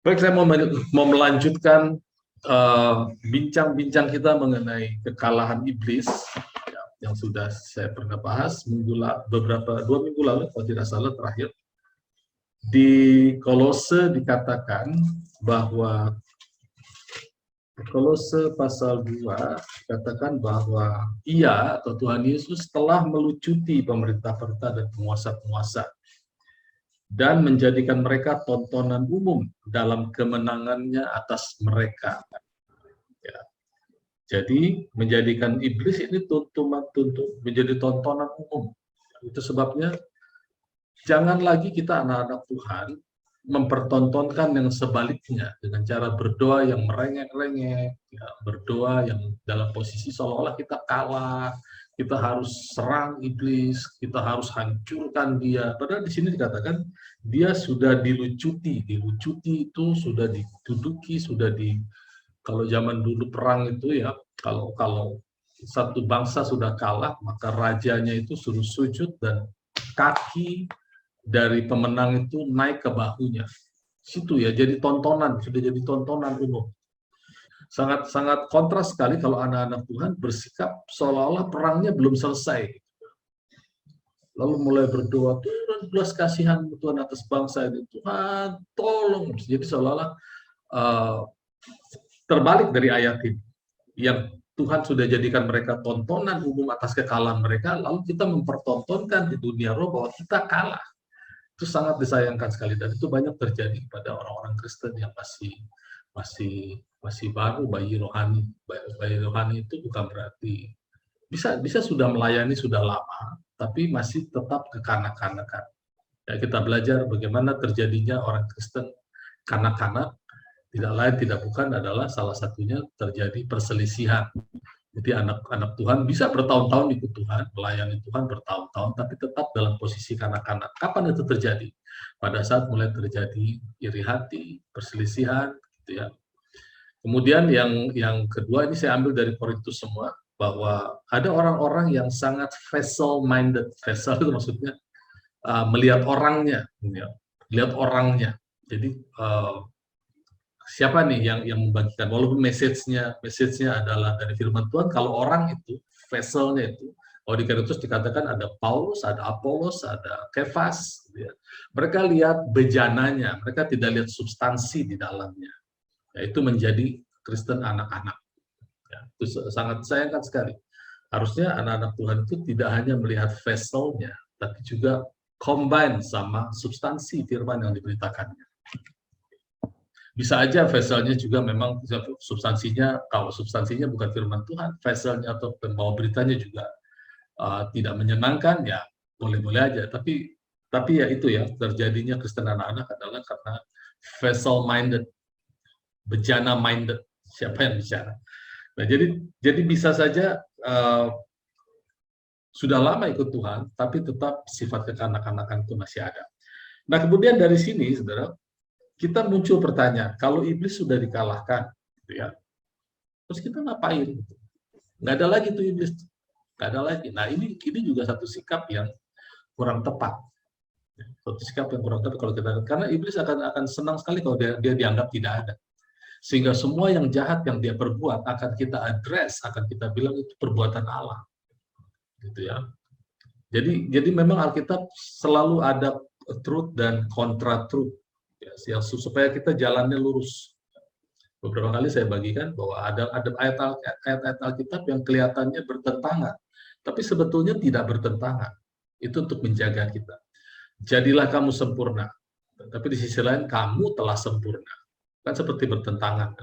Baik, saya mau melanjutkan bincang-bincang kita mengenai kekalahan iblis yang sudah saya pernah bahas dua minggu lalu, kalau tidak salah terakhir. Di Kolose dikatakan bahwa Kolose pasal 2 katakan bahwa Ia atau Tuhan Yesus telah melucuti pemerintah-pemerintah dan penguasa-penguasa dan menjadikan mereka tontonan umum dalam kemenangannya atas mereka. Ya. Jadi menjadikan iblis ini menjadi tontonan umum. Itu sebabnya jangan lagi kita anak-anak Tuhan mempertontonkan yang sebaliknya dengan cara berdoa yang merengek-rengek, ya, berdoa yang dalam posisi seolah-olah kita kalah, kita harus serang iblis, kita harus hancurkan dia. Padahal di sini dikatakan dia sudah dilucuti itu sudah diduduki, kalau zaman dulu perang itu ya, kalau satu bangsa sudah kalah, maka rajanya itu suruh sujud dan kaki dari pemenang itu naik ke bahunya. Situ ya, jadi tontonan, sudah jadi tontonan umum. Sangat kontras sekali kalau anak-anak Tuhan bersikap seolah-olah perangnya belum selesai. Lalu mulai berdoa, Tuhan belas kasihan Tuhan atas bangsa ini. Tuhan tolong. Jadi seolah-olah terbalik dari ayat ini. Yang Tuhan sudah jadikan mereka tontonan umum atas kekalahan mereka, lalu kita mempertontonkan di dunia roh bahwa kita kalah. Itu sangat disayangkan sekali, dan itu banyak terjadi pada orang-orang Kristen yang masih baru bayi rohani. Bayi rohani itu bukan berarti bisa sudah melayani sudah lama, tapi masih tetap kekanak-kanakan. Ya, kita belajar bagaimana terjadinya orang Kristen kanak-kanak, tidak lain tidak bukan adalah salah satunya terjadi perselisihan. Jadi anak-anak Tuhan bisa bertahun-tahun ikut Tuhan, melayani Tuhan bertahun-tahun, tapi tetap dalam posisi kanak-kanak. Kapan itu terjadi? Pada saat mulai terjadi iri hati, perselisihan, gitu ya. Kemudian yang kedua, ini saya ambil dari Korintus semua, bahwa ada orang-orang yang sangat vessel-minded. Vessel itu maksudnya melihat orangnya, ya. Lihat orangnya. Jadi siapa nih yang membagikan, walaupun message-nya adalah dari firman Tuhan, kalau orang itu, vessel-nya itu, kalau di Korintus dikatakan ada Paulus, ada Apolos, ada Kefas, gitu ya. Mereka lihat bejananya, mereka tidak lihat substansi di dalamnya. Ya, itu menjadi Kristen anak-anak. Ya, itu sangat sayangkan sekali. Harusnya anak-anak Tuhan itu tidak hanya melihat vessel-nya, tapi juga combine sama substansi firman yang diberitakannya. Bisa aja vesselnya juga memang substansinya, kalau substansinya bukan firman Tuhan, vesselnya atau pembawa beritanya juga tidak menyenangkan, ya boleh-boleh aja. Tapi ya itu ya, terjadinya Kristen anak-anak adalah karena vessel-minded, bejana-minded, siapa yang bicara. Nah, jadi bisa saja sudah lama ikut Tuhan, tapi tetap sifat kekanak-kanakan itu masih ada. Nah, kemudian dari sini, saudara, kita muncul pertanyaan, kalau iblis sudah dikalahkan, gitu ya, terus kita ngapain? Nggak ada lagi tuh iblis, nggak ada lagi. Nah, ini juga satu sikap yang kurang tepat. Satu sikap yang kurang tepat kalau kita, karena iblis akan senang sekali kalau dia dianggap tidak ada. Sehingga semua yang jahat yang dia perbuat akan kita address, akan kita bilang itu perbuatan Allah. Gitu ya. Jadi memang Alkitab selalu ada truth dan kontra truth. Ya, supaya kita jalannya lurus. Beberapa kali saya bagikan bahwa ada ayat-ayat Alkitab yang kelihatannya bertentangan, tapi sebetulnya tidak bertentangan. Itu untuk menjaga kita. Jadilah kamu sempurna, tapi di sisi lain kamu telah sempurna. Kan seperti bertentangan.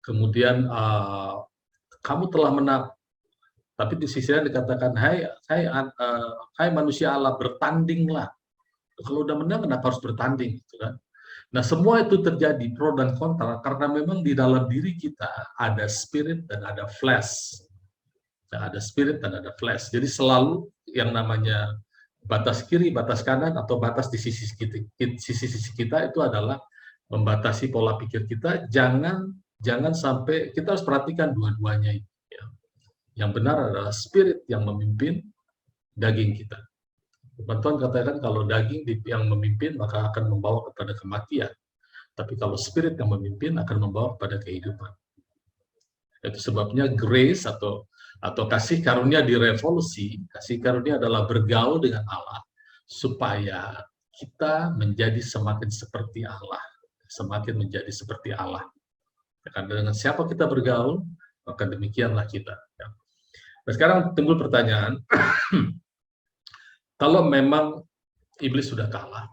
Kemudian kamu telah menang, tapi di sisi lain dikatakan, hai manusia Allah, bertandinglah. Kalau udah menang, kenapa harus bertanding? Gitu kan? Nah, semua itu terjadi, pro dan kontra, karena memang di dalam diri kita ada spirit dan ada flesh. Nah, ada spirit dan ada flesh. Jadi selalu yang namanya batas kiri, batas kanan, atau batas di sisi kita itu adalah membatasi pola pikir kita. Jangan sampai, kita harus perhatikan dua-duanya. Ya. Yang benar adalah spirit yang memimpin daging kita. Tuhan katakan kalau daging yang memimpin maka akan membawa kepada kematian. Tapi kalau spirit yang memimpin akan membawa kepada kehidupan. Itu sebabnya grace atau kasih karunia direvolusi. Kasih karunia adalah bergaul dengan Allah supaya kita menjadi semakin seperti Allah, semakin menjadi seperti Allah. Karena dengan siapa kita bergaul, maka demikianlah kita. Nah, sekarang timbul pertanyaan, kalau memang iblis sudah kalah,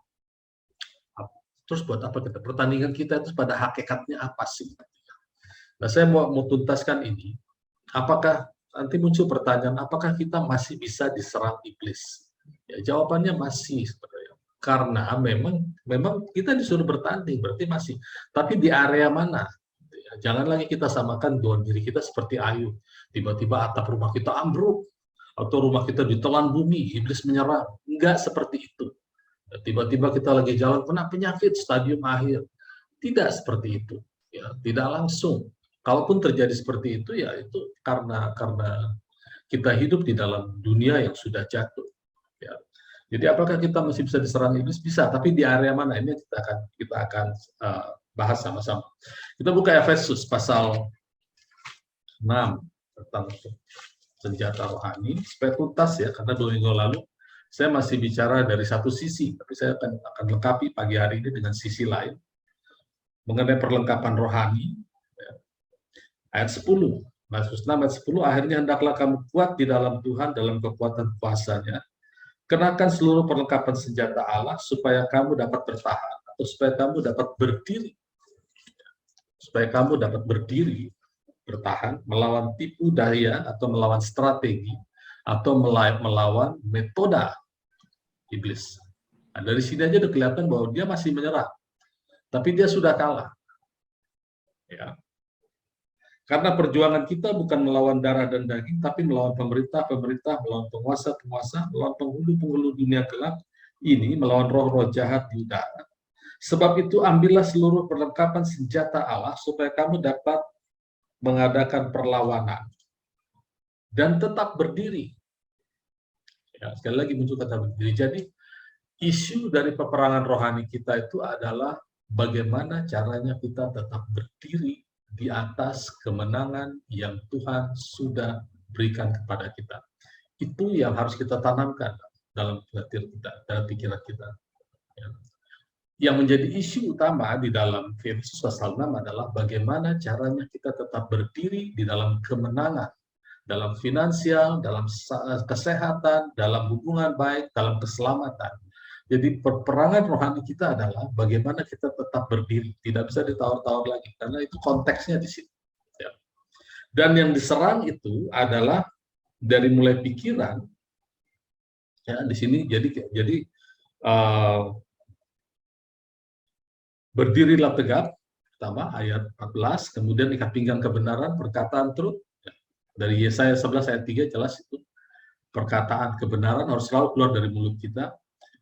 terus buat apa kita? Pertandingan kita itu pada hakikatnya apa sih? Nah, saya mau tuntaskan ini. Apakah nanti muncul pertanyaan, apakah kita masih bisa diserang iblis? Ya, jawabannya masih sebenarnya. Karena memang kita disuruh bertanding, berarti masih. Tapi di area mana? Ya, jangan lagi kita samakan dengan diri kita seperti Ayub. Tiba-tiba atap rumah kita ambruk, atau rumah kita ditelan bumi, iblis menyerang. Enggak seperti itu. Tiba-tiba kita lagi jalan kena penyakit stadium akhir. Tidak seperti itu. Ya, tidak langsung. Kalaupun terjadi seperti itu, ya itu karena kita hidup di dalam dunia yang sudah jatuh. Ya. Jadi apakah kita masih bisa diserang iblis? Bisa, tapi di area mana? Ini kita akan bahas sama-sama. Kita buka Efesus pasal 6 tentang senjata rohani, supaya tuntas ya, karena 2 minggu lalu saya masih bicara dari satu sisi, tapi saya akan lengkapi pagi hari ini dengan sisi lain mengenai perlengkapan rohani. Ayat 10, Efesus 6 ayat 10, akhirnya hendaklah kamu kuat di dalam Tuhan dalam kekuatan kuasa-Nya. Kenakan seluruh perlengkapan senjata Allah supaya kamu dapat bertahan, atau supaya kamu dapat berdiri. Supaya kamu dapat berdiri, bertahan, melawan tipu daya, atau melawan strategi, atau melawan metode iblis. Nah, dari sini aja udah kelihatan bahwa dia masih menyerang. Tapi dia sudah kalah. Ya. Karena perjuangan kita bukan melawan darah dan daging, tapi melawan pemerintah-pemerintah, melawan penguasa-penguasa, melawan penghulu-penghulu dunia gelap, ini melawan roh-roh jahat di udara. Sebab itu ambillah seluruh perlengkapan senjata Allah supaya kamu dapat mengadakan perlawanan dan tetap berdiri. Ya, sekali lagi muncul kata berdiri. Jadi isu dari peperangan rohani kita itu adalah bagaimana caranya kita tetap berdiri di atas kemenangan yang Tuhan sudah berikan kepada kita. Itu yang harus kita tanamkan dalam pikiran kita. Yang menjadi isu utama di dalam Efesus pasal 6 adalah bagaimana caranya kita tetap berdiri di dalam kemenangan, dalam finansial, dalam kesehatan, dalam hubungan baik, dalam keselamatan. Jadi peperangan rohani kita adalah bagaimana kita tetap berdiri, tidak bisa ditawar-tawar lagi, karena itu konteksnya di situ. Ya. Dan yang diserang itu adalah dari mulai pikiran, ya di sini. Jadi berdirilah tegap, pertama ayat 14, kemudian ikat pinggang kebenaran, perkataan truth. Ya. Dari Yesaya 11 ayat 3 jelas itu perkataan kebenaran harus selalu keluar dari mulut kita.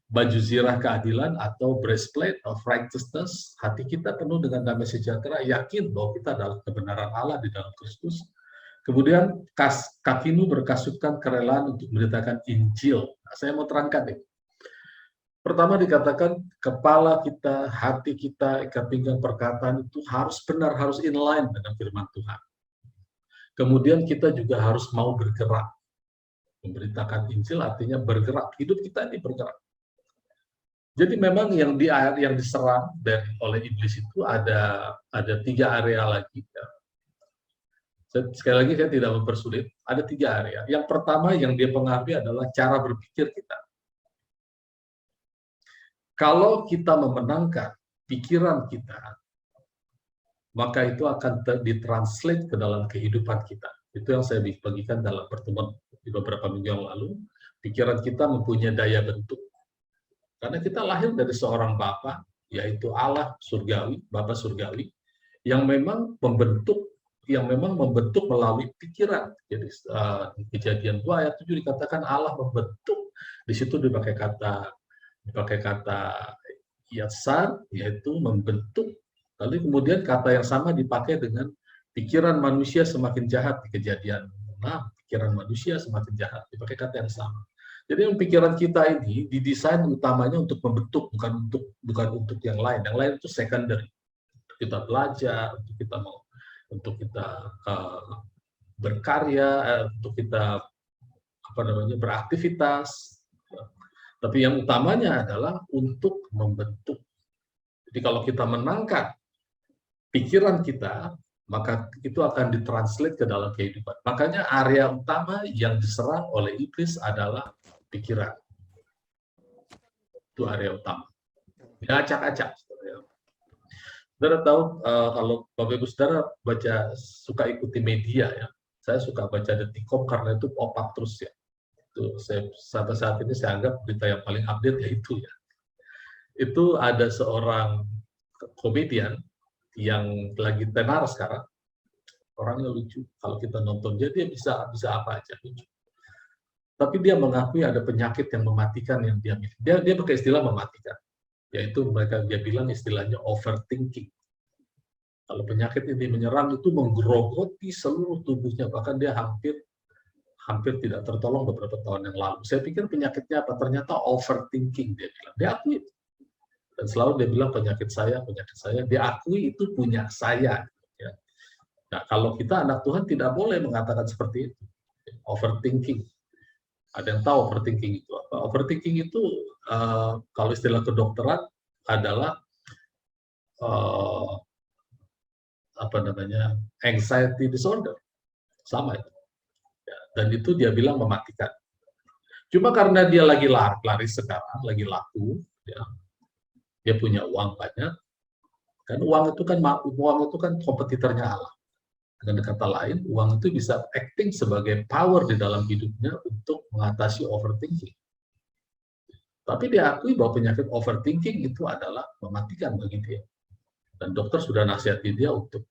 Baju zirah keadilan atau breastplate of righteousness, hati kita penuh dengan damai sejahtera, yakin bahwa kita adalah kebenaran Allah di dalam Kristus. Kemudian kakimu berkasutkan kerelaan untuk memberitakan Injil. Nah, saya mau terangkan nih. Pertama dikatakan kepala kita, hati kita, ikat pinggang perkataan itu harus benar, harus inline dengan firman Tuhan. Kemudian kita juga harus mau bergerak. Memberitakan Injil artinya bergerak, hidup kita ini bergerak. Jadi memang yang diserang oleh iblis itu ada 3 area lagi. Ya. Sekali lagi saya tidak mempersulit, ada 3 area. Yang pertama yang dia pengaruhi adalah cara berpikir kita. Kalau kita memenangkan pikiran kita, maka itu akan ditranslate ke dalam kehidupan kita. Itu yang saya bagikan dalam pertemuan di beberapa minggu yang lalu. Pikiran kita mempunyai daya bentuk. Karena kita lahir dari seorang Bapa, yaitu Allah surgawi, Bapa surgawi, yang memang membentuk melalui pikiran. Jadi di Kejadian 2 ayat 7 dikatakan Allah membentuk. Di situ dipakai kata yasar, yaitu membentuk. Lalu kemudian kata yang sama dipakai dengan pikiran manusia semakin jahat di Kejadian 6. Pikiran manusia semakin jahat, dipakai kata yang sama. Jadi pikiran kita ini didesain utamanya untuk membentuk, bukan untuk yang lain. Yang lain itu secondary. Untuk kita belajar, untuk kita berkarya, untuk kita beraktivitas. Tapi yang utamanya adalah untuk membentuk. Jadi kalau kita menangkap pikiran kita, maka itu akan ditranslate ke dalam kehidupan. Makanya area utama yang diserang oleh iblis adalah pikiran. Itu area utama. Acak-acak. Saudara tahu, kalau Bapak Ibu Saudara suka ikuti media ya, saya suka baca Detikcom karena itu pop-up terus ya. Itu sampai saat ini saya anggap berita yang paling update yaitu ya. Itu ada seorang komedian yang lagi tenar sekarang, orangnya lucu. Kalau kita nonton dia bisa apa aja lucu. Tapi dia mengakui ada penyakit yang mematikan yang dia miliki. Dia pakai istilah mematikan, yaitu dia bilang istilahnya overthinking. Kalau penyakit ini menyerang itu menggerogoti seluruh tubuhnya, bahkan dia hampir tidak tertolong beberapa tahun yang lalu. Saya pikir penyakitnya apa? Ternyata overthinking, dia bilang. Dia akui. Dan selalu dia bilang penyakit saya, dia akui itu punya saya. Ya. Nah, kalau kita anak Tuhan tidak boleh mengatakan seperti itu. Overthinking. Ada yang tahu overthinking itu apa? Overthinking itu kalau istilah kedokteran adalah anxiety disorder. Sama itu. Ya, dan itu dia bilang mematikan. Cuma karena dia lagi laris sekarang, lagi laku, ya, dia punya uang banyak, kan uang itu kan kompetitornya Allah. Dengan kata lain, uang itu bisa acting sebagai power di dalam hidupnya untuk mengatasi overthinking. Tapi dia akui bahwa penyakit overthinking itu adalah mematikan bagi dia. Dan dokter sudah nasihati dia untuk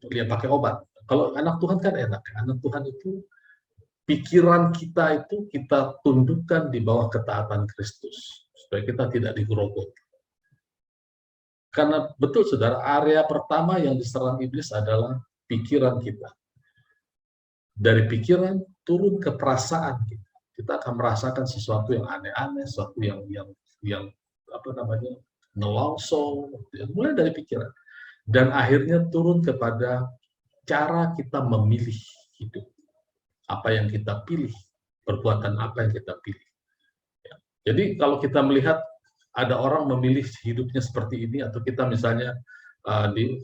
dia pakai obat. Kalau anak Tuhan kan enak, anak Tuhan itu pikiran kita itu kita tundukkan di bawah ketaatan Kristus supaya kita tidak digerogoti. Karena betul saudara, area pertama yang diserang iblis adalah pikiran kita. Dari pikiran turun ke perasaan kita. Kita akan merasakan sesuatu yang aneh-aneh, sesuatu yang nelongsong, mulai dari pikiran. Dan akhirnya turun kepada cara kita memilih hidup. Apa yang kita pilih, perbuatan apa yang kita pilih. Jadi kalau kita melihat ada orang memilih hidupnya seperti ini, atau kita misalnya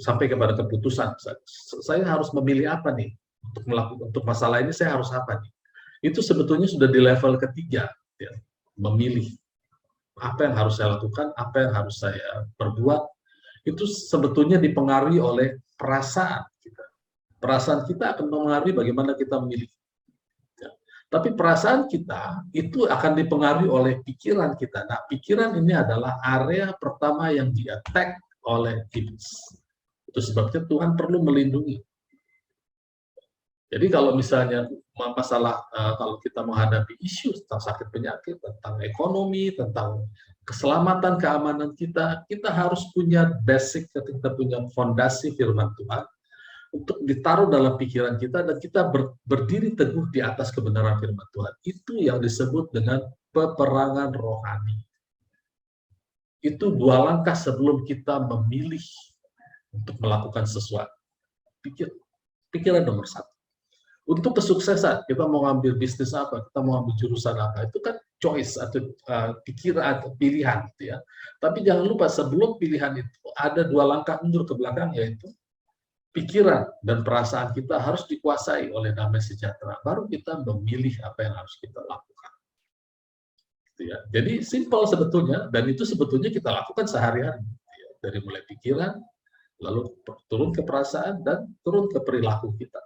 sampai kepada keputusan, saya harus memilih apa nih untuk masalah ini, saya harus apa nih? Itu sebetulnya sudah di level ketiga, ya, memilih apa yang harus saya lakukan, apa yang harus saya perbuat. Itu sebetulnya dipengaruhi oleh perasaan kita. Perasaan kita akan mempengaruhi bagaimana kita memilih. Tapi perasaan kita itu akan dipengaruhi oleh pikiran kita. Nah, pikiran ini adalah area pertama yang di-attack oleh iblis. Itu sebabnya Tuhan perlu melindungi. Jadi kalau misalnya masalah, kalau kita menghadapi isu tentang sakit penyakit, tentang ekonomi, tentang keselamatan, keamanan kita harus punya basic, kita punya fondasi firman Tuhan, untuk ditaruh dalam pikiran kita dan kita berdiri teguh di atas kebenaran firman Tuhan. Itu yang disebut dengan peperangan rohani. Itu 2 langkah sebelum kita memilih untuk melakukan sesuatu. Pikiran nomor 1. Untuk kesuksesan, kita mau ngambil bisnis apa, kita mau ambil jurusan apa, itu kan choice atau pikiran atau pilihan, gitu ya. Tapi jangan lupa sebelum pilihan itu ada 2 langkah mundur ke belakang, yaitu pikiran dan perasaan kita harus dikuasai oleh damai sejahtera. Baru kita memilih apa yang harus kita lakukan. Gitu ya. Jadi simpel sebetulnya, dan itu sebetulnya kita lakukan sehari-hari. Gitu ya. Dari mulai pikiran, lalu turun ke perasaan, dan turun ke perilaku kita.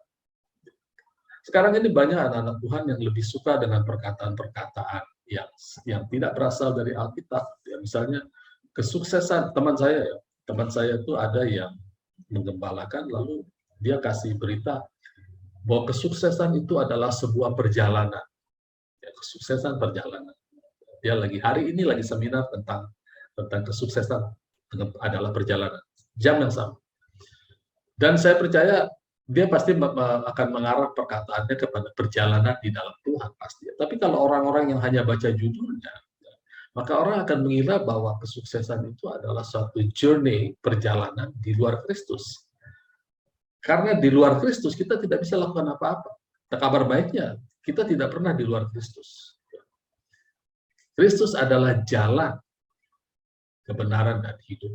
Sekarang ini banyak anak-anak Tuhan yang lebih suka dengan perkataan-perkataan yang tidak berasal dari Alkitab. Ya, misalnya kesuksesan teman saya itu ada yang menggembalakan, lalu dia kasih berita bahwa kesuksesan itu adalah sebuah perjalanan. Ya, kesuksesan perjalanan. Dia hari ini lagi seminar tentang kesuksesan adalah perjalanan. Jam yang sama. Dan saya percaya dia pasti akan mengarah perkataannya kepada perjalanan di dalam Tuhan pasti. Tapi kalau orang-orang yang hanya baca judulnya, maka orang akan mengira bahwa kesuksesan itu adalah suatu journey, perjalanan di luar Kristus. Karena di luar Kristus kita tidak bisa lakukan apa-apa. Kabar baiknya, kita tidak pernah di luar Kristus. Kristus adalah jalan, kebenaran, dan hidup.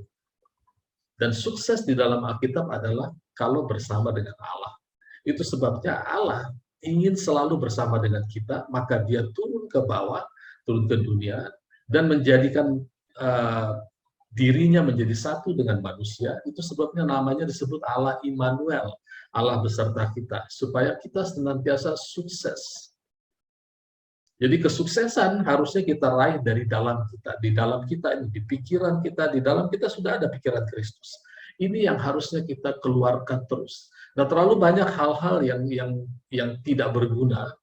Dan sukses di dalam Alkitab adalah kalau bersama dengan Allah. Itu sebabnya Allah ingin selalu bersama dengan kita, maka dia turun ke bawah, turun ke dunia, dan menjadikan dirinya menjadi satu dengan manusia. Itu sebabnya namanya disebut Allah Immanuel, Allah beserta kita, supaya kita senantiasa sukses. Jadi kesuksesan harusnya kita raih dari dalam kita, di dalam kita ini, di pikiran kita, di dalam kita sudah ada pikiran Kristus. Ini yang harusnya kita keluarkan terus. Nah, terlalu banyak hal-hal yang tidak berguna,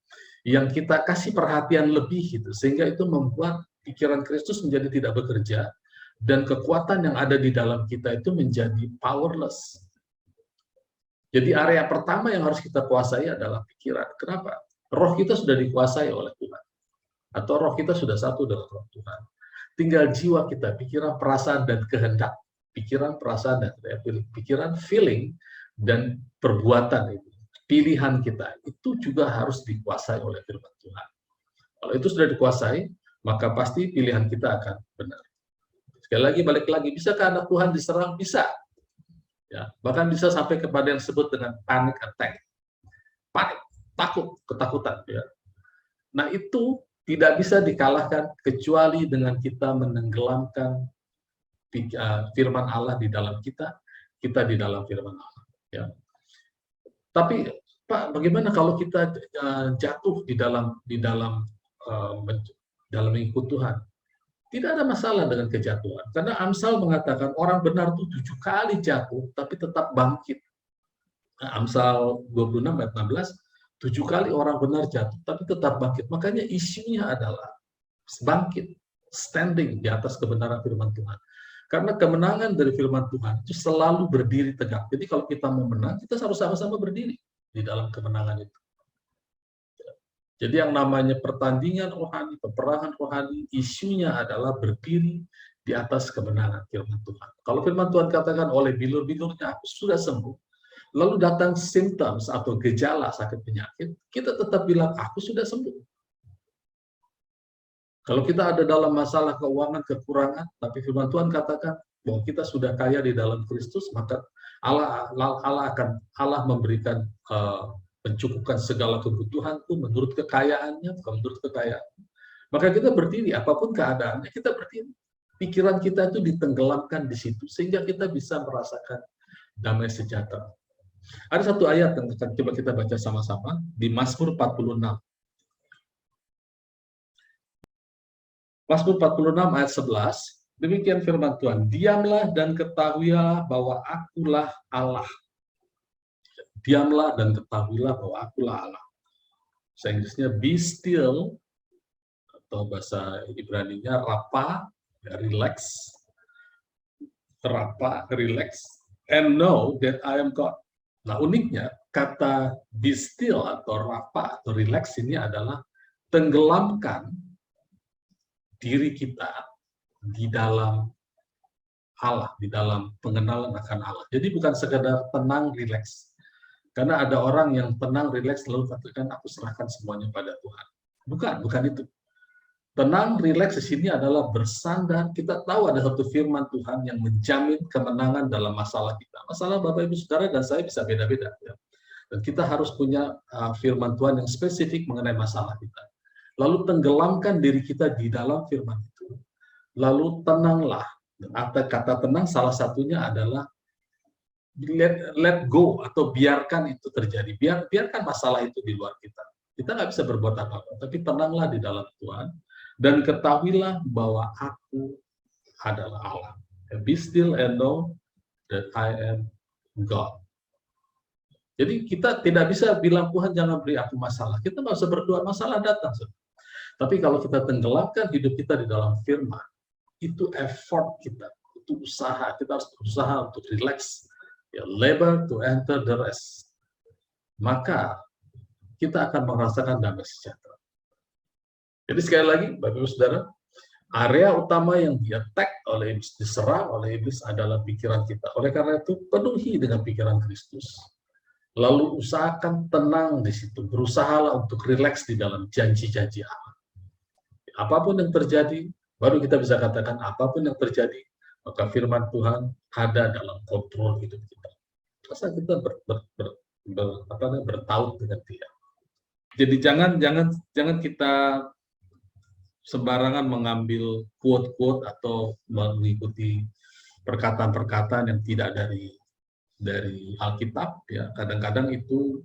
yang kita kasih perhatian lebih gitu, sehingga itu membuat pikiran Kristus menjadi tidak bekerja, dan kekuatan yang ada di dalam kita itu menjadi powerless. Jadi area pertama yang harus kita kuasai adalah pikiran. Kenapa? Roh kita sudah dikuasai oleh Tuhan. Atau roh kita sudah satu dengan roh Tuhan. Tinggal jiwa kita, pikiran, perasaan, dan kehendak. Pikiran, perasaan, dan pikiran, feeling, dan perbuatan itu. Pilihan kita, itu juga harus dikuasai oleh firman Tuhan. Kalau itu sudah dikuasai, maka pasti pilihan kita akan benar. Sekali lagi, balik lagi, bisakah anak Tuhan diserang? Bisa. Ya, bahkan bisa sampai kepada yang disebut dengan panic attack. Panik, takut, ketakutan. Ya. Nah, itu tidak bisa dikalahkan kecuali dengan kita menenggelamkan firman Allah di dalam kita di dalam firman Allah. Ya. Tapi Pak, bagaimana kalau kita jatuh di dalam mengikut Tuhan? Tidak ada masalah dengan kejatuhan, karena Amsal mengatakan orang benar itu 7 kali jatuh, tapi tetap bangkit. Nah, Amsal 26 ayat 16, 7 kali orang benar jatuh, tapi tetap bangkit. Makanya isunya adalah bangkit, standing di atas kebenaran firman Tuhan. Karena kemenangan dari firman Tuhan itu selalu berdiri tegak. Jadi kalau kita mau menang, kita harus sama-sama berdiri di dalam kemenangan itu. Jadi yang namanya pertandingan rohani, peperangan rohani, isunya adalah berdiri di atas kebenaran firman Tuhan. Kalau firman Tuhan katakan oleh bilur-bilurnya aku sudah sembuh, lalu datang symptoms atau gejala sakit penyakit, kita tetap bilang aku sudah sembuh. Kalau kita ada dalam masalah keuangan, kekurangan, tapi firman Tuhan katakan bahwa kita sudah kaya di dalam Kristus, maka Allah memberikan mencukupkan segala kebutuhanku menurut kekayaannya, bukan menurut kekayaan. Maka kita berdiri, apapun keadaannya, kita berdiri. Pikiran kita itu ditenggelamkan di situ, sehingga kita bisa merasakan damai sejahtera. Ada satu ayat yang coba kita baca sama-sama, di Mazmur 46. Mazmur 46 ayat 11, demikian firman Tuhan, diamlah dan ketahuilah bahwa akulah Allah. Diamlah dan ketahuilah bahwa akulah Allah. Bahasa Inggrisnya be still, atau bahasa Ibraninya rapa, relax, rapa, relax, and know that I am God. Nah, uniknya kata be still atau rapa atau relax ini adalah tenggelamkan diri kita di dalam Allah, di dalam pengenalan akan Allah. Jadi bukan sekedar tenang, relax. Karena ada orang yang tenang, rileks, lalu katakan aku serahkan semuanya pada Tuhan. Bukan itu. Tenang, rileks di sini adalah bersandar. Kita tahu ada satu firman Tuhan yang menjamin kemenangan dalam masalah kita. Masalah Bapak Ibu Saudara dan saya bisa beda-beda. Ya. Dan kita harus punya firman Tuhan yang spesifik mengenai masalah kita. Lalu tenggelamkan diri kita di dalam firman itu. Lalu tenanglah. Kata tenang salah satunya adalah let go atau biarkan itu terjadi. Biarkan masalah itu di luar kita. Kita nggak bisa berbuat apa-apa, tapi tenanglah di dalam Tuhan dan ketahuilah bahwa aku adalah Allah. Be still and know that I am God. Jadi kita tidak bisa bilang Tuhan jangan beri aku masalah. Kita nggak usah berdoa masalah datang. Tapi kalau kita tenggelamkan hidup kita di dalam firman, itu effort kita, itu usaha. Kita harus berusaha untuk relax. Ya, labor to enter the rest. maka kita akan merasakan damai sejahtera. Jadi sekali lagi, Bapak Ibu Saudara, area utama yang di-attack oleh iblis, diserang oleh iblis adalah pikiran kita. Oleh karena itu, penuhi dengan pikiran Kristus. Lalu usahakan tenang di situ. Berusahalah untuk rileks di dalam janji-janji Allah. Apapun yang terjadi, baru kita bisa katakan apapun yang terjadi, maka firman Tuhan ada dalam kontrol hidup kita. Masa kita bertaut dengan Dia. Jadi jangan kita sembarangan mengambil quote-quote atau mengikuti perkataan-perkataan yang tidak dari Alkitab, ya. Kadang-kadang itu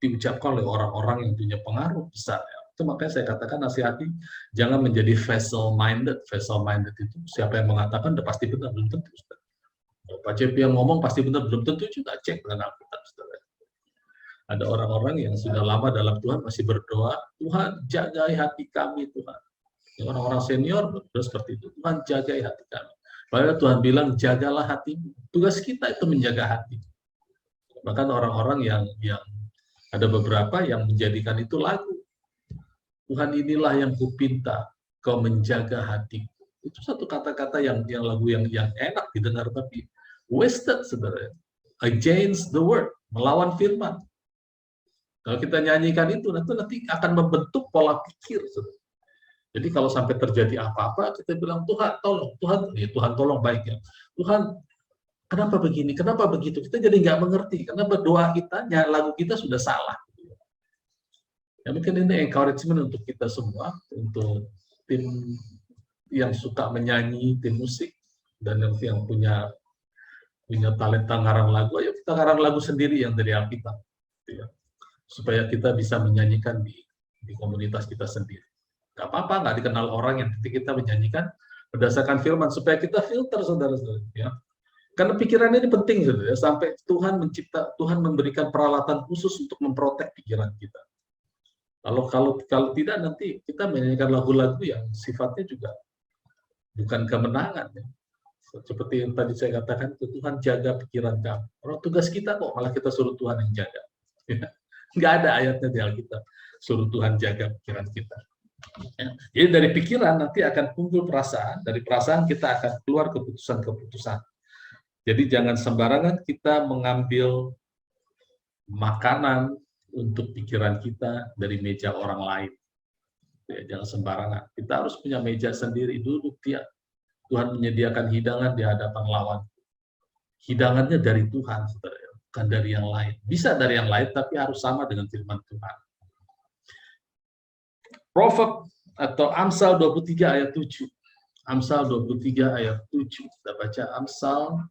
diucapkan oleh orang-orang yang punya pengaruh besar, ya. Itu makanya saya katakan nasihati, jangan menjadi vessel minded. Vessel minded itu siapa yang mengatakan udah pasti benar, belum tentu. Pak CP yang ngomong pasti benar, belum tentu juga. Cek dengan Alkitab, saudara. Ada orang-orang yang sudah lama dalam Tuhan masih berdoa, Tuhan jagai hati kami, Tuhan. Orang-orang senior sudah seperti itu, Tuhan jagai hati kami. Padahal Tuhan bilang, jagalah hatimu. Tugas kita itu menjaga hati. Bahkan orang-orang yang ada beberapa yang menjadikan itu lagu. Tuhan inilah yang kupinta, kau menjaga hatiku. Itu satu kata-kata yang lagu yang enak didengar, tapi wasted sebenarnya. Against the word, melawan firman. Kalau kita nyanyikan itu, nanti akan membentuk pola pikir. Jadi kalau sampai terjadi apa-apa, kita bilang, Tuhan tolong, Tuhan tolong baiknya. Tuhan, kenapa begini, kenapa begitu? Kita jadi nggak mengerti, karena berdoa kita, lagu kita sudah salah. Ya, mungkin ini encouragement untuk kita semua, untuk tim yang suka menyanyi, tim musik, dan yang punya talenta ngarang lagu, ayo kita ngarang lagu sendiri yang dari Alkitab. Ya. Supaya kita bisa menyanyikan di komunitas kita sendiri. Gak apa-apa, nggak dikenal orang yang kita menyanyikan berdasarkan firman, supaya kita filter, saudara-saudara. Ya. Karena pikiran ini penting, saudara. Sampai Tuhan memberikan peralatan khusus untuk memprotek pikiran kita. Kalau tidak, nanti kita menyanyikan lagu-lagu yang sifatnya juga bukan kemenangan. Ya. Seperti yang tadi saya katakan, Tuhan jaga pikiran kamu. Orang tugas kita kok malah kita suruh Tuhan yang jaga. Ya. Nggak ada ayatnya di Alkitab suruh Tuhan jaga pikiran kita. Ya. Jadi dari pikiran nanti akan timbul perasaan, dari perasaan kita akan keluar keputusan-keputusan. Jadi jangan sembarangan kita mengambil makanan untuk pikiran kita dari meja orang lain. Ya, jangan sembarangan. Kita harus punya meja sendiri, duduk dia. Tuhan menyediakan hidangan di hadapan lawan. Hidangannya dari Tuhan, saudara. Bukan dari yang lain. Bisa dari yang lain, tapi harus sama dengan firman Tuhan. Proverb atau Amsal 23 ayat 7. Amsal 23 ayat 7. Kita baca Amsal.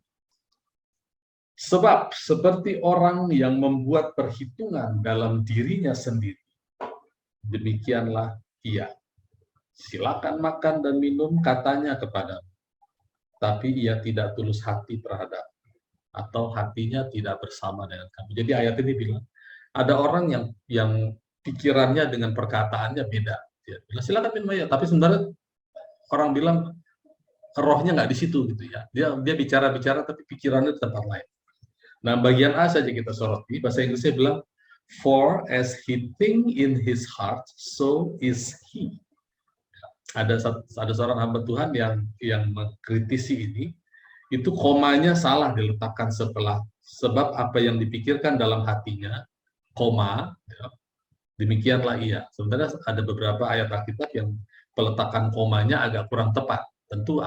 Sebab seperti orang yang membuat perhitungan dalam dirinya sendiri, demikianlah ia. Silakan makan dan minum, katanya kepadamu. Tapi ia tidak tulus hati terhadap, atau hatinya tidak bersama dengan kamu. Jadi ayat ini bilang, ada orang yang pikirannya dengan perkataannya beda. Dia bilang, silakan minum aja, tapi sebenarnya orang bilang rohnya nggak di situ gitu ya. Dia bicara-bicara tapi pikirannya di tempat lain. Nah, bagian A saja kita soroti. Bahasa Inggrisnya bilang, for as he think in his heart, so is he. Ada seorang hamba Tuhan yang mengkritisi ini. Itu komanya salah diletakkan setelah, sebab apa yang dipikirkan dalam hatinya, koma, ya, demikianlah ia. Sebenarnya ada beberapa ayat Alkitab yang peletakan komanya agak kurang tepat. Tentu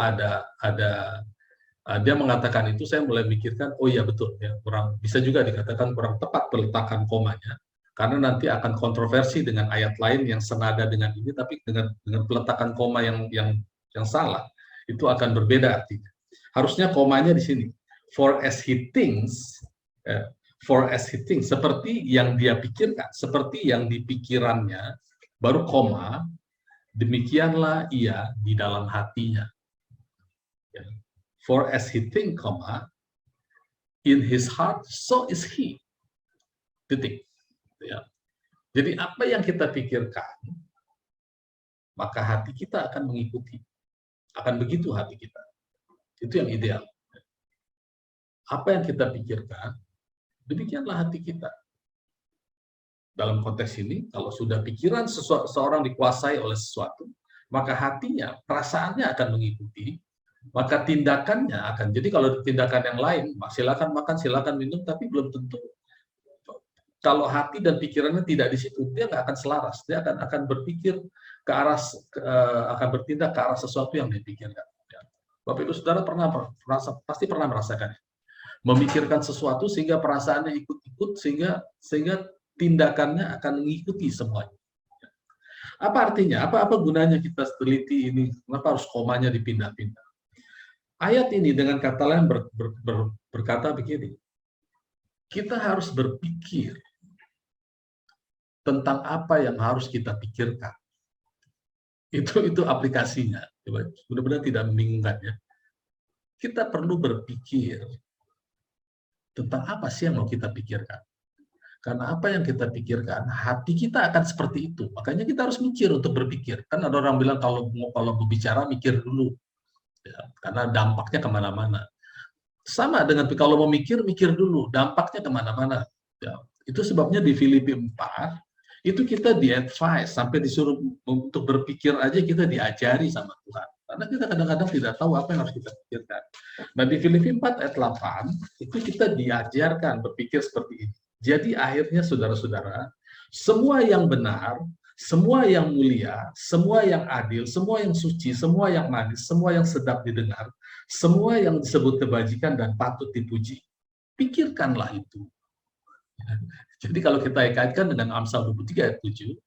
dia mengatakan itu, saya mulai mikirkan, oh iya betul, ya, bisa juga dikatakan kurang tepat peletakan komanya, karena nanti akan kontroversi dengan ayat lain yang senada dengan ini, tapi dengan peletakan koma yang salah, itu akan berbeda artinya. Harusnya komanya di sini. For as he thinks, seperti yang dia pikirkan, seperti yang dipikirannya, baru koma, demikianlah ia di dalam hatinya. For as he think, in his heart, so is he. Titik. Ya. Jadi apa yang kita pikirkan, maka hati kita akan mengikuti. Akan begitu hati kita. Itu yang ideal. Apa yang kita pikirkan, demikianlah hati kita. Dalam konteks ini, kalau sudah pikiran seseorang dikuasai oleh sesuatu, maka hatinya, perasaannya akan mengikuti, maka tindakannya akan. Jadi kalau tindakan yang lain, silakan makan, silakan minum, tapi belum tentu kalau hati dan pikirannya tidak di situ, dia nggak akan selaras. Dia akan berpikir ke arah, akan bertindak ke arah sesuatu yang dipikirkan. Ya. Bapak Ibu Saudara pasti pernah merasakan memikirkan sesuatu sehingga perasaannya ikut-ikut sehingga tindakannya akan mengikuti semuanya. Apa artinya? Apa gunanya kita teliti ini? Kenapa harus komanya dipindah-pindah? Ayat ini dengan kata lain berkata begini, kita harus berpikir tentang apa yang harus kita pikirkan. Itu aplikasinya. Benar-benar tidak membingungkan ya. Kita perlu berpikir tentang apa sih yang mau kita pikirkan. Karena apa yang kita pikirkan, hati kita akan seperti itu. Makanya kita harus mikir untuk berpikir. Kan ada orang bilang kalau berbicara mikir dulu. Ya, karena dampaknya kemana-mana. Sama dengan kalau mau mikir dulu. Dampaknya kemana-mana. Ya, itu sebabnya di Filipi 4, itu kita di-advise, sampai disuruh untuk berpikir aja kita diajari sama Tuhan. Karena kita kadang-kadang tidak tahu apa yang harus kita pikirkan. Nah di Filipi 4 ayat 8, itu kita diajarkan berpikir seperti ini. Jadi akhirnya saudara-saudara, semua yang benar, semua yang mulia, semua yang adil, semua yang suci, semua yang manis, semua yang sedap didengar, semua yang disebut kebajikan dan patut dipuji, pikirkanlah itu. Jadi kalau kita kaitkan dengan Amsal 23 ayat 7,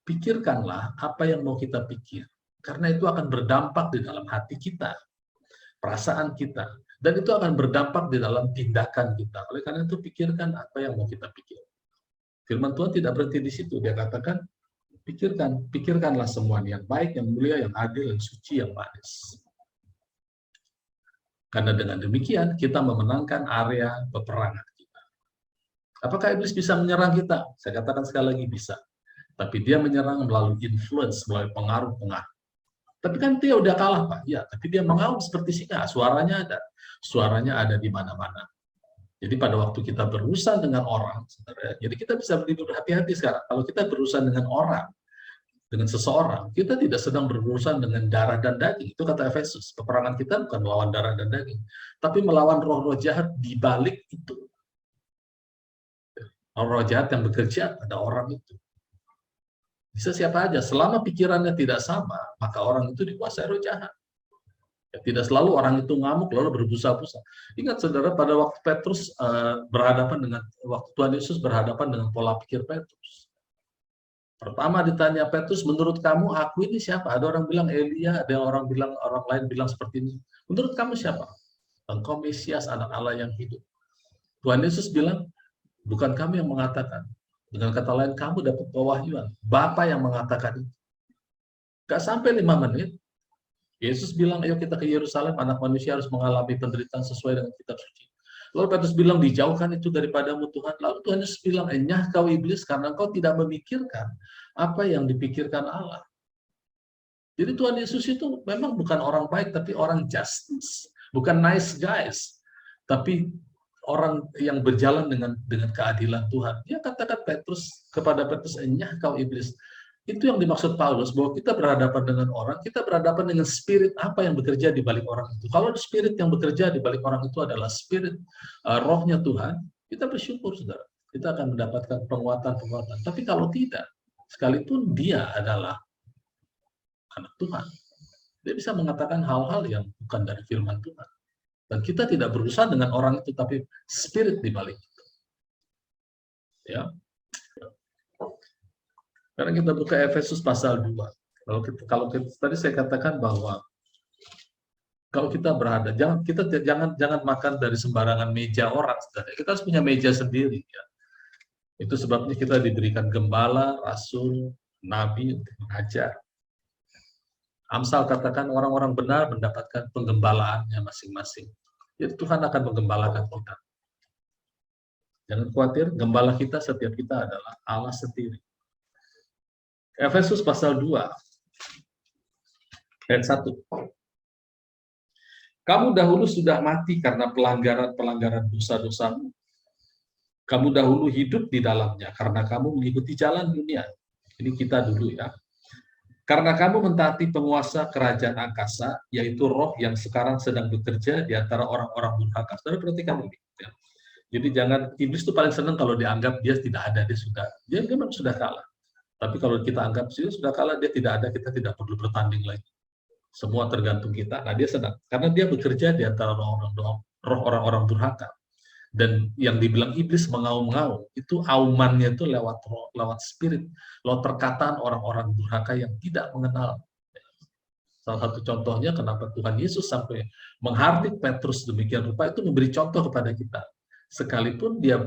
pikirkanlah apa yang mau kita pikir. Karena itu akan berdampak di dalam hati kita, perasaan kita, dan itu akan berdampak di dalam tindakan kita. Oleh karena itu pikirkan apa yang mau kita pikir. Firman Tuhan tidak berhenti di situ. Dia katakan, pikirkanlah semua yang baik, yang mulia, yang adil, yang suci, yang manis. Karena dengan demikian kita memenangkan area peperangan kita. Apakah iblis bisa menyerang kita? Saya katakan sekali lagi bisa. Tapi dia menyerang melalui influence, melalui pengaruh-pengaruh. Tapi kan dia udah kalah, Pak. Ya, tapi dia mengaum seperti singa. Suaranya ada. Suaranya ada di mana-mana. Jadi pada waktu kita berurusan dengan orang, jadi kita bisa berhati-hati sekarang. Kalau kita berurusan dengan orang, dengan seseorang, kita tidak sedang berurusan dengan darah dan daging. Itu kata Efesus. Peperangan kita bukan melawan darah dan daging, tapi melawan roh-roh jahat di balik itu. Roh-roh jahat yang bekerja pada orang itu. Bisa siapa aja, selama pikirannya tidak sama, maka orang itu dikuasai roh jahat. Ya, tidak selalu orang itu ngamuk lalu berbusa-busa. Ingat saudara, pada waktu Petrus waktu Tuhan Yesus berhadapan dengan pola pikir Petrus. Pertama ditanya Petrus, menurut kamu aku ini siapa? Ada orang bilang Elia, ada orang lain bilang seperti ini. Menurut kamu siapa? Engkau Mesias, anak Allah yang hidup. Tuhan Yesus bilang, bukan kami yang mengatakan. Dengan kata lain, kamu dapat pewahyuan. Bapa yang mengatakan itu. Gak sampai 5 menit, Yesus bilang, ayo kita ke Yerusalem, anak manusia harus mengalami penderitaan sesuai dengan kitab suci. Lalu Petrus bilang, dijauhkan itu daripadamu Tuhan. Lalu Tuhan Yesus bilang, enyah kau iblis, karena kau tidak memikirkan apa yang dipikirkan Allah. Jadi Tuhan Yesus itu memang bukan orang baik, tapi orang justice. Bukan nice guys. Tapi orang yang berjalan dengan keadilan Tuhan. Dia katakan kepada Petrus, enyah kau iblis. Itu yang dimaksud Paulus, bahwa kita berhadapan dengan orang, kita berhadapan dengan spirit apa yang bekerja di balik orang itu. Kalau spirit yang bekerja di balik orang itu adalah spirit rohnya Tuhan, kita bersyukur, saudara. Kita akan mendapatkan penguatan-penguatan. Tapi kalau tidak, sekalipun dia adalah anak Tuhan, dia bisa mengatakan hal-hal yang bukan dari firman Tuhan. Dan kita tidak berurusan dengan orang itu, tapi spirit di balik itu. Ya. Karena kita buka Efesus pasal 2. Kalau kita, tadi saya katakan bahwa kalau kita jangan makan dari sembarangan meja orang. Kita harus punya meja sendiri. Ya. Itu sebabnya kita diberikan gembala, rasul, nabi untuk mengajar. Amsal katakan orang-orang benar mendapatkan penggembalaannya masing-masing. Jadi Tuhan akan menggembalakan kita. Jangan khawatir, gembala kita setiap kita adalah Allah sendiri. Efesus pasal 2, ayat 1. Kamu dahulu sudah mati karena pelanggaran-pelanggaran dosa-dosamu. Kamu dahulu hidup di dalamnya karena kamu mengikuti jalan dunia. Ini kita dulu ya. Karena kamu mentaati penguasa kerajaan angkasa, yaitu roh yang sekarang sedang bekerja di antara orang-orang durhaka. Saudara perhatikan ini. Ya. Jadi jangan, iblis itu paling senang kalau dianggap dia tidak ada, dia memang sudah kalah. Tapi kalau kita anggap dia sudah kalah, dia tidak ada, kita tidak perlu bertanding lagi. Semua tergantung kita. Nah, dia senang karena dia bekerja di antara orang-orang durhaka. Dan yang dibilang iblis mengaum-ngaum, itu aumannya itu lewat spirit, lewat perkataan orang-orang durhaka yang tidak mengenal. Salah satu contohnya kenapa Tuhan Yesus sampai menghardik Petrus demikian rupa, itu memberi contoh kepada kita. Sekalipun dia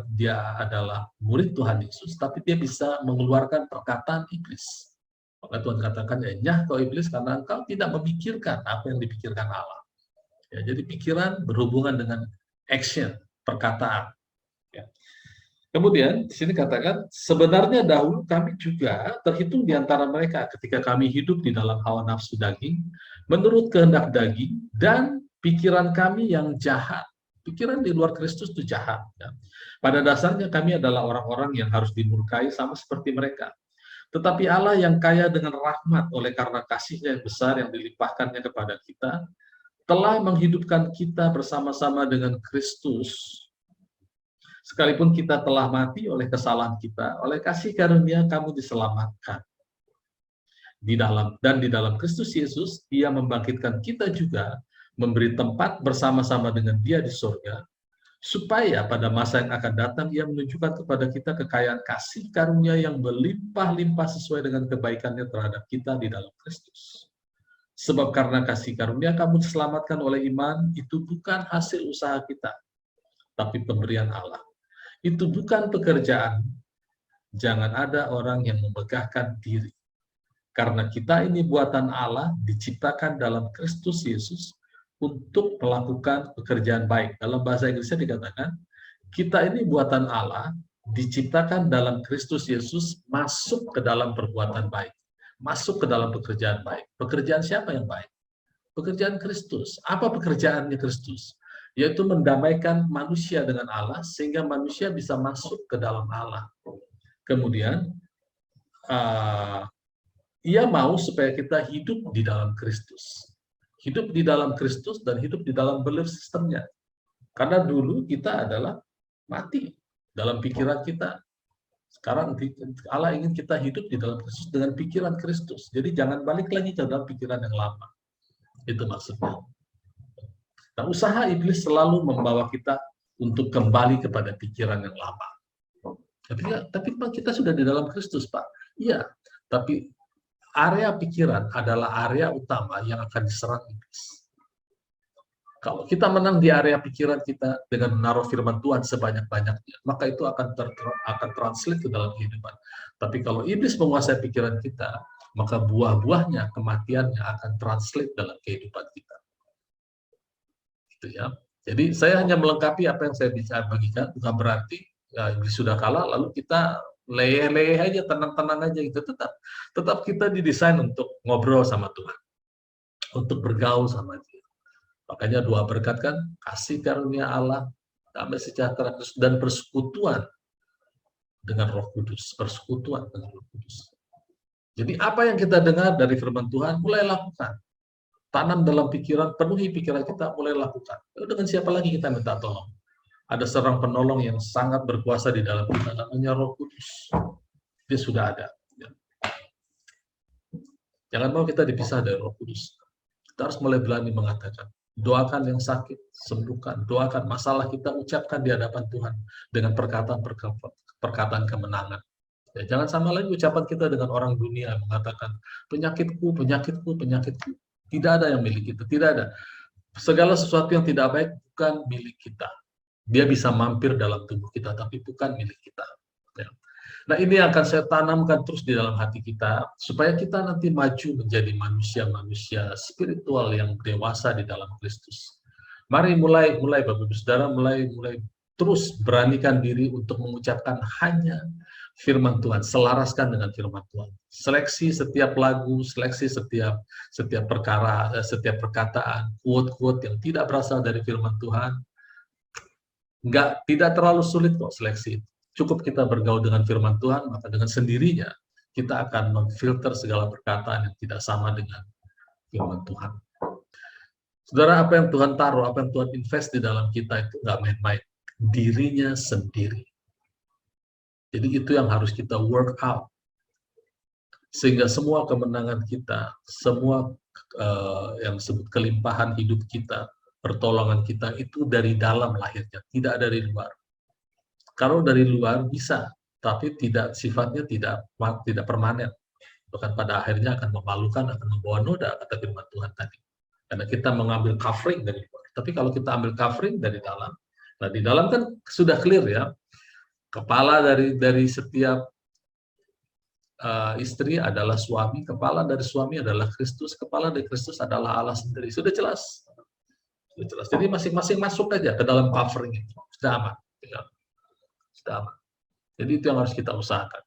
adalah murid Tuhan Yesus, tapi dia bisa mengeluarkan perkataan iblis. Maka Tuhan katakan, ya kau iblis, karena engkau tidak memikirkan apa yang dipikirkan Allah. Ya, jadi pikiran berhubungan dengan action, perkataan. Ya. Kemudian di sini katakan, sebenarnya dahulu kami juga terhitung di antara mereka ketika kami hidup di dalam hawa nafsu daging, menurut kehendak daging dan pikiran kami yang jahat. Pikiran di luar Kristus itu jahat. Ya. Pada dasarnya kami adalah orang-orang yang harus dimurkai sama seperti mereka. Tetapi Allah yang kaya dengan rahmat oleh karena kasih-Nya yang besar yang dilimpahkannya kepada kita, telah menghidupkan kita bersama-sama dengan Kristus. Sekalipun kita telah mati oleh kesalahan kita, oleh kasih karunia kamu diselamatkan. Di dalam Kristus Yesus, Dia membangkitkan kita juga, memberi tempat bersama-sama dengan Dia di surga, supaya pada masa yang akan datang Ia menunjukkan kepada kita kekayaan kasih karunia yang berlimpah-limpah sesuai dengan kebaikan-Nya terhadap kita di dalam Kristus. Sebab karena kasih karunia kamu diselamatkan oleh iman, itu bukan hasil usaha kita, tapi pemberian Allah. Itu bukan pekerjaan. Jangan ada orang yang memegahkan diri. Karena kita ini buatan Allah, diciptakan dalam Kristus Yesus untuk melakukan pekerjaan baik. Dalam bahasa Inggrisnya dikatakan, kita ini buatan Allah, diciptakan dalam Kristus Yesus, masuk ke dalam perbuatan baik. Masuk ke dalam pekerjaan baik. Pekerjaan siapa yang baik? Pekerjaan Kristus. Apa pekerjaannya Kristus? Yaitu mendamaikan manusia dengan Allah, sehingga manusia bisa masuk ke dalam Allah. Kemudian, Ia mau supaya kita hidup di dalam Kristus. Hidup di dalam Kristus dan hidup di dalam belief sistemnya. Karena dulu kita adalah mati dalam pikiran kita. Sekarang Allah ingin kita hidup di dalam Kristus dengan pikiran Kristus. Jadi jangan balik lagi ke dalam pikiran yang lama. Itu maksudnya. Nah, usaha iblis selalu membawa kita untuk kembali kepada pikiran yang lama. Tapi Pak, kita sudah di dalam Kristus, Pak. Iya, tapi area pikiran adalah area utama yang akan diserang iblis. Kalau kita menang di area pikiran kita dengan menaruh firman Tuhan sebanyak-banyaknya, maka itu akan translate ke dalam kehidupan. Tapi kalau iblis menguasai pikiran kita, maka buah-buahnya, kematiannya akan translate dalam kehidupan kita. Ya. Jadi saya hanya melengkapi apa yang saya bisa bagikan, bukan berarti ya, sudah kalah lalu kita leyeh-leyeh aja, tenang-tenang aja gitu. Tetap kita didesain untuk ngobrol sama Tuhan, untuk bergaul sama Dia. Makanya doa berkat kan, kasih karunia Allah, damai sejahtera dan persekutuan dengan Roh Kudus, persekutuan dengan Roh Kudus. Jadi apa yang kita dengar dari firman Tuhan, mulai lakukan. Tanam dalam pikiran, penuhi pikiran kita, mulai lakukan. Lalu dengan siapa lagi kita minta tolong? Ada seorang penolong yang sangat berkuasa di dalam kita, namanya Roh Kudus. Dia sudah ada. Jangan mau kita dipisah dari Roh Kudus. Kita harus mulai berani mengatakan, doakan yang sakit, sembuhkan. Doakan masalah kita, ucapkan di hadapan Tuhan dengan perkataan kemenangan. Ya, jangan sama lagi ucapan kita dengan orang dunia mengatakan, penyakitku, penyakitku, penyakitku. Tidak ada yang milik kita, tidak ada. Segala sesuatu yang tidak baik bukan milik kita. Dia bisa mampir dalam tubuh kita, tapi bukan milik kita. Ya. Nah, ini akan saya tanamkan terus di dalam hati kita, supaya kita nanti maju menjadi manusia-manusia spiritual yang dewasa di dalam Kristus. Mari mulai Bapak Ibu Saudara, mulai terus beranikan diri untuk mengucapkan hanya firman Tuhan, selaraskan dengan firman Tuhan. Seleksi setiap lagu, seleksi setiap perkara, setiap perkataan, quote-quote yang tidak berasal dari firman Tuhan. Tidak terlalu sulit kok seleksi itu. cukup kita bergaul dengan firman Tuhan, maka dengan sendirinya kita akan memfilter segala perkataan yang tidak sama dengan firman Tuhan. Saudara, apa yang Tuhan taruh, apa yang Tuhan invest di dalam kita itu nggak main-main. Dirinya sendiri. Jadi itu yang harus kita work out. Sehingga semua kemenangan kita, semua yang disebut kelimpahan hidup kita, pertolongan kita itu dari dalam lahirnya, tidak dari luar. Kalau dari luar bisa, tapi sifatnya tidak permanen. Bahkan pada akhirnya akan memalukan, akan membawa noda, kata firman Tuhan tadi. Karena kita mengambil covering dari luar. Tapi kalau kita ambil covering dari dalam, nah di dalam kan sudah clear ya, kepala dari setiap istri adalah suami, kepala dari suami adalah Kristus, kepala dari Kristus adalah Allah sendiri. Sudah jelas. Sudah jelas. Jadi masing-masing masuk aja ke dalam covering itu. Sudah aman. Sudah aman. Jadi itu yang harus kita usahakan.